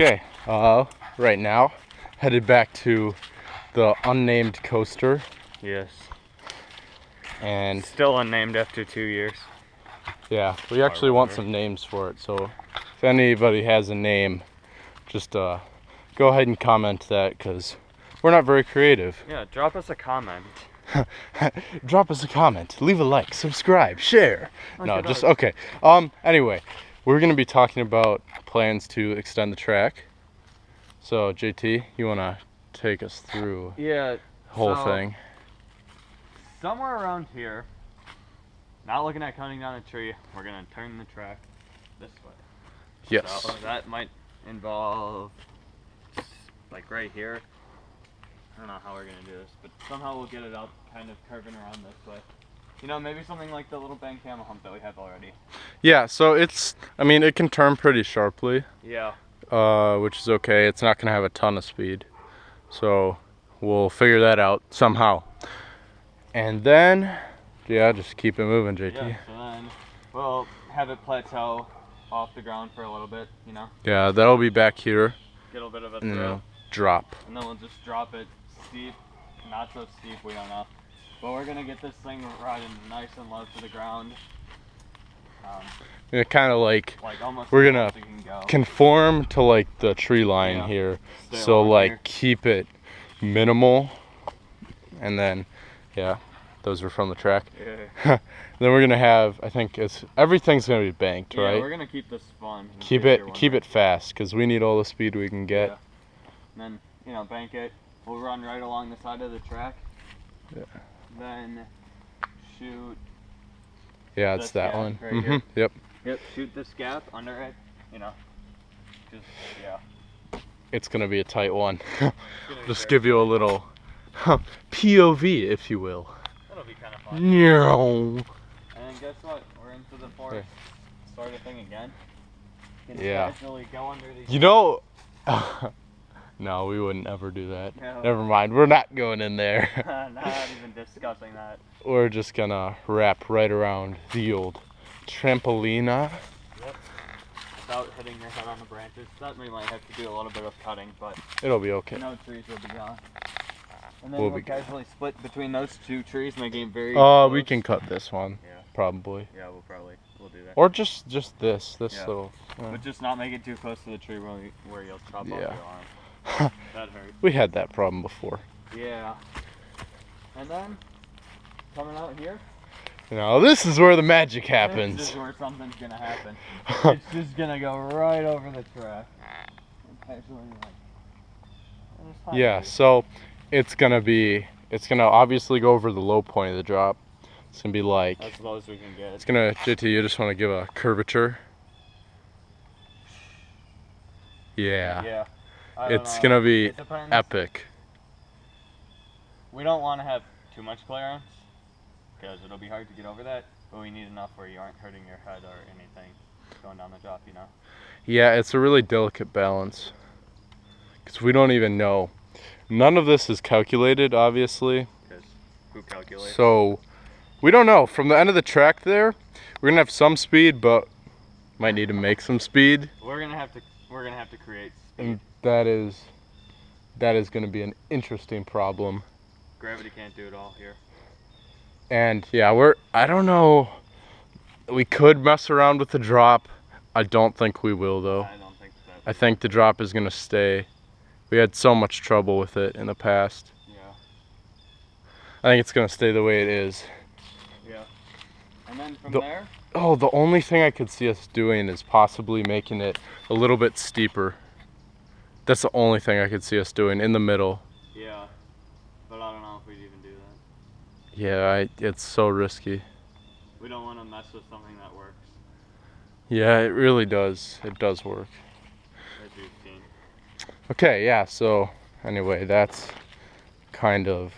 Okay, right now, headed back to the unnamed coaster, Yes. and Still unnamed after 2 years. yeah, we actually want some names for it, so if anybody has a name, just go ahead and comment that, because we're not very creative. Yeah, drop us a comment. Drop us a comment, leave a like, subscribe, share. No, just, okay. Anyway, we're going to be talking about plans to extend the track. So, JT, you want to take us through Yeah, the whole thing? Somewhere around here, not looking at cutting down a tree, we're going to turn the track this way. Yes. So that might involve, like right here. I don't know how we're going to do this, but somehow we'll get it up, kind of curving around this way. You know, maybe something like the little bank camel hump that we have already. Yeah, so it can turn pretty sharply. Yeah. Which is okay. It's not going to have a ton of speed. So we'll figure that out somehow. And then, yeah, just keep it moving, JT. Yeah, so then we'll have it plateau off the ground for a little bit, you know? Yeah, that'll be back here. Get a little bit of a And throw. Drop. And then we'll just drop it steep, not so steep, we don't know. But we're gonna get this thing riding nice and low to the ground. Yeah, kind of like almost we're gonna go. conform to like the tree line here. Stay So like here. keep it minimal. And then, yeah, those are from the track. Yeah. Then we're gonna have, I think everything's gonna be banked, Yeah, right? we're gonna keep this fun. Keep it fast, because we need all the speed we can get. Yeah. And then, you know, bank it. We'll run right along the side of the track. Yeah. Then shoot. Yeah, it's that one. Right here. Yep. Yep. Shoot this gap under it. You know. Just It's gonna be a tight one. Just give you a little POV, if you will. That'll be kind of fun. Yeah. And guess what? We're into the forest. Start a thing again. Yeah. Casually go under these. You know, no, we wouldn't ever do that. No. Never mind. We're not going in there. Not even discussing that. We're just gonna wrap right around the old trampolina. Yep. Without hitting your head on the branches. That we might have to do a little bit of cutting, but It'll be okay. no trees will be gone. And then We'll we'll be casually split between those two trees, making it very We close. can cut this one. Yeah. Probably. Yeah, we'll do that. Or just this Yeah. little. But just not make it too close to the tree where you'll chop off Yeah. your arm. That hurt. We had that problem before. Yeah. And then, coming out here. You know, this is where the magic happens. This is where something's gonna happen. It's just gonna go right over the track. Yeah, so it's gonna obviously go over the low point of the drop. It's gonna be like, as low as we can get. it's gonna, JT, you just wanna give a curvature? Yeah. Yeah. It's gonna be epic. We don't want to have too much clearance, because it'll be hard to get over that, but we need enough where you aren't hurting your head or anything going down the drop, you know? Yeah, it's a really delicate balance, because we don't even know. None of this is calculated, obviously. Because who calculates? So, we don't know. From the end of the track there, we're gonna have some speed, but might need to make some speed. We're gonna have to create speed. And that is gonna be an interesting problem. Gravity can't do it all here. And yeah, I don't know. We could mess around with the drop. I don't think we will, though. I don't think so. I think the drop is gonna stay. We had so much trouble with it in the past. Yeah. I think it's gonna stay the way it is. Yeah. And then from there? Oh, the only thing I could see us doing is possibly making it a little bit steeper. That's the only thing I could see us doing in the middle. Yeah. But I don't know if we'd even do that. Yeah, it's so risky. We don't want to mess with something that works, Yeah, it really does. It does work. as you've seen. Okay, yeah, so anyway, that's kind of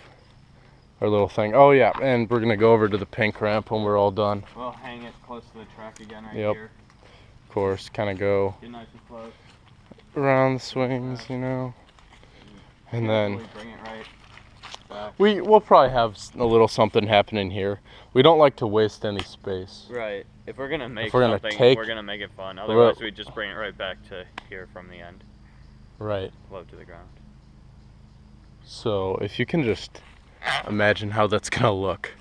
our little thing. Oh yeah, and we're gonna go over to the pink ramp when we're all done. We'll hang it close to the track again right Yep. here. Of course, kind of go Get nice and close. around the swings, you know. And then Bring it right back. we'll probably have a little something happening here. We don't like to waste any space. Right. If we're gonna make we're gonna something, take- we're gonna make it fun. Otherwise, we just bring it right back to here from the end. Right. low to the ground. So if you can just imagine how that's gonna look.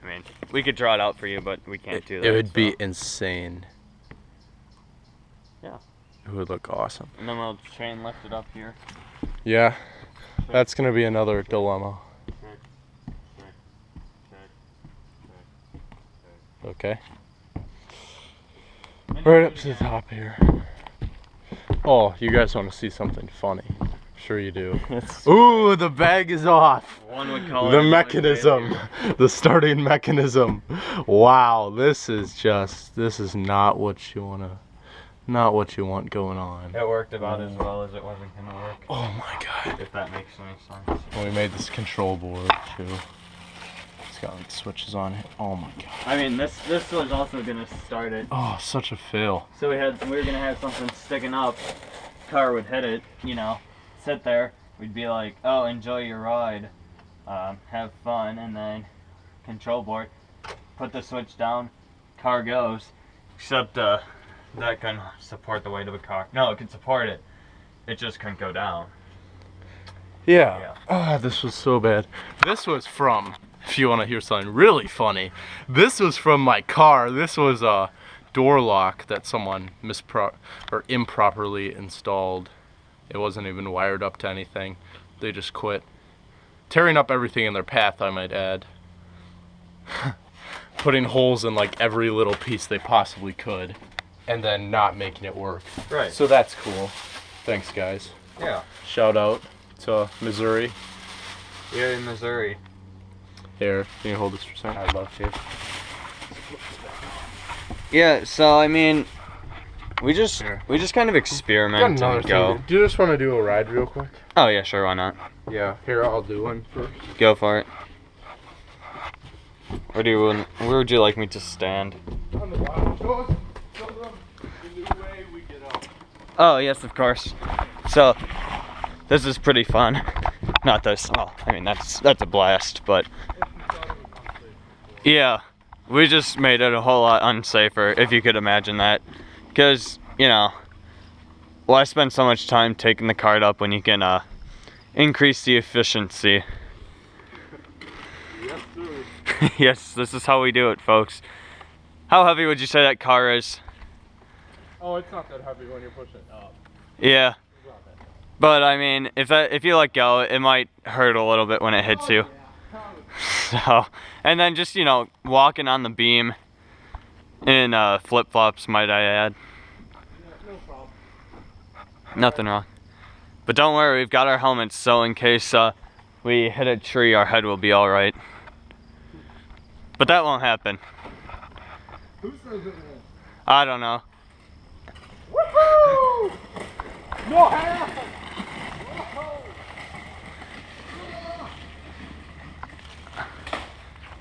I mean, we could draw it out for you, but we can't do that. It would so. be insane. Yeah. It would look awesome. And then we'll chain lift it up here. Yeah. That's gonna be another dilemma. Okay. Right up to the top here. Oh, you guys want to see something funny? Sure you do. Ooh, the bag is off. One would call The it mechanism, the starting mechanism. Wow, this is not what you want going on. It worked about as well as it wasn't gonna work. Oh my god. If that makes any sense. And we made this control board too. It's got like switches on it. Oh my god. I mean, this was also gonna start it. Oh, such a fail. So we were gonna have something sticking up. Car would hit it, you know, sit there. We'd be like, oh, enjoy your ride, have fun, and then control board, put the switch down, car goes. Except that couldn't support the weight of a car. No, it could support it. It just couldn't go down. Yeah. Ah, this was so bad. This was from, if you want to hear something really funny, this was from my car. This was a door lock that someone improperly installed. It wasn't even wired up to anything. They just quit. Tearing up everything in their path, I might add. Putting holes in like every little piece they possibly could. And then not making it work. Right. So that's cool. Thanks, guys. Yeah. Shout out to Missouri. Here in Missouri. Here, can you hold this for a second? I'd love to. Yeah, so I mean, we just kind of experiment and go. Do you just want to do a ride real quick? Oh yeah, sure, why not? Yeah, here I'll do one first. Go for it. Where would you like me to stand? On the bottom. Show them the new way we get up. Oh yes, of course. So this is pretty fun. Not this. Oh, I mean that's a blast, but yeah, we just made it a whole lot unsafer, if you could imagine that, because you know, why spend so much time taking the cart up when you can increase the efficiency? Yes, sir. Yes, this is how we do it, folks. How heavy would you say that car is? Oh, it's not that heavy when you're pushing it up. Yeah. But I mean, if you let go, it might hurt a little bit when it hits you. So, and then just, you know, walking on the beam in flip-flops, might I add. No problem. Nothing wrong. But don't worry, we've got our helmets, so in case we hit a tree, our head will be all right. But that won't happen. Who says it? I don't know. Woohoo! No hands!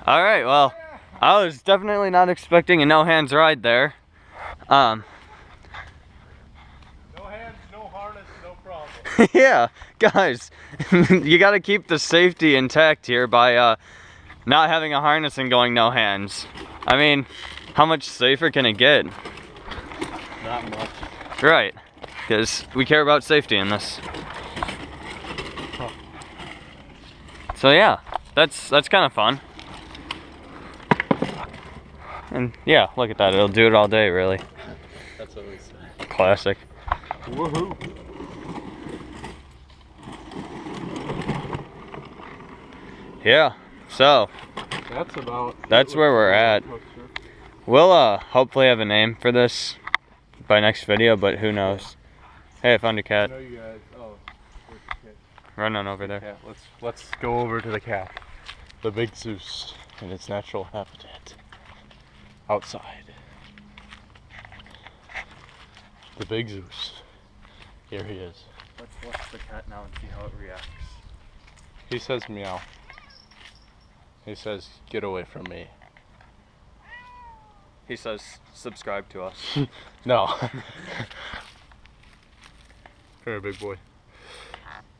All right, well, I was definitely not expecting a no hands ride there. No hands, no harness, no problem. Yeah, guys, you got to keep the safety intact here by not having a harness and going no hands. I mean, how much safer can it get? Not much. Right, because we care about safety in this. So yeah, that's kind of fun. And yeah, look at that, it'll do it all day, really. That's what we say. Classic. Woohoo! Yeah, so that's where we're at. We'll hopefully have a name for this by next video, but who knows. Hey, I found a cat. I know you guys. Oh, where's the cat? Run on over there. Yeah, let's go over to the cat. The big Zeus in its natural habitat. Outside. The big Zeus. Here he is. Let's watch the cat now and see how it reacts. He says meow. He says, get away from me. He says, subscribe to us. No. Come here, big boy.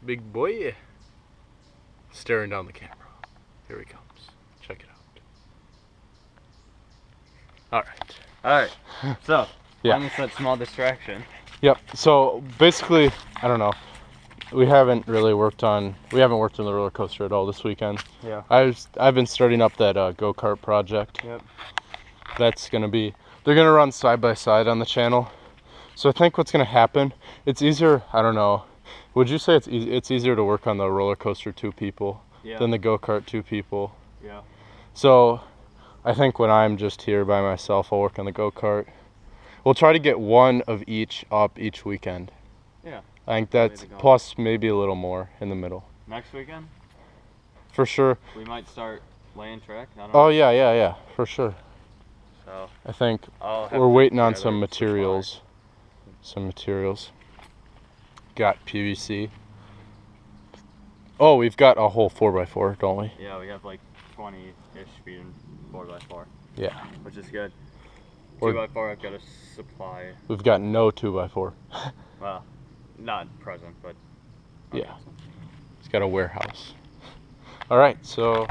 Big boy. Staring down the camera. Here he comes. Check it out. Alright, so, Yeah. minus that small distraction. Yep. So basically, I don't know. we haven't worked on the roller coaster at all this weekend. Yeah. I've been starting up that go-kart project. Yep. They're gonna run side by side on the channel. So I think what's gonna happen, it's easier, I don't know, would you say it's easier to work on the roller coaster 2 people than the go-kart 2 people? Yeah. So I think when I'm just here by myself, I'll work on the go-kart. We'll try to get one of each up each weekend. Yeah. I think that's plus maybe a little more in the middle. Next weekend? For sure. We might start laying track. I don't Oh know. yeah, for sure. So I think I'll have we're to waiting on gather some supplies. materials. Got PVC. Oh, we've got a whole 4x4, don't we? Yeah, we have like 20-ish feet in 4x4. Yeah. Which is good. We're- 2x4 I've got a supply. We've got no 2x4. Well, not present, but Yeah. It's got a warehouse. All right, so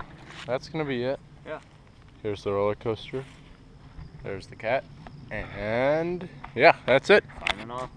that's gonna be it. Yeah. Here's the roller coaster. There's the cat. And yeah, that's it. Signing off.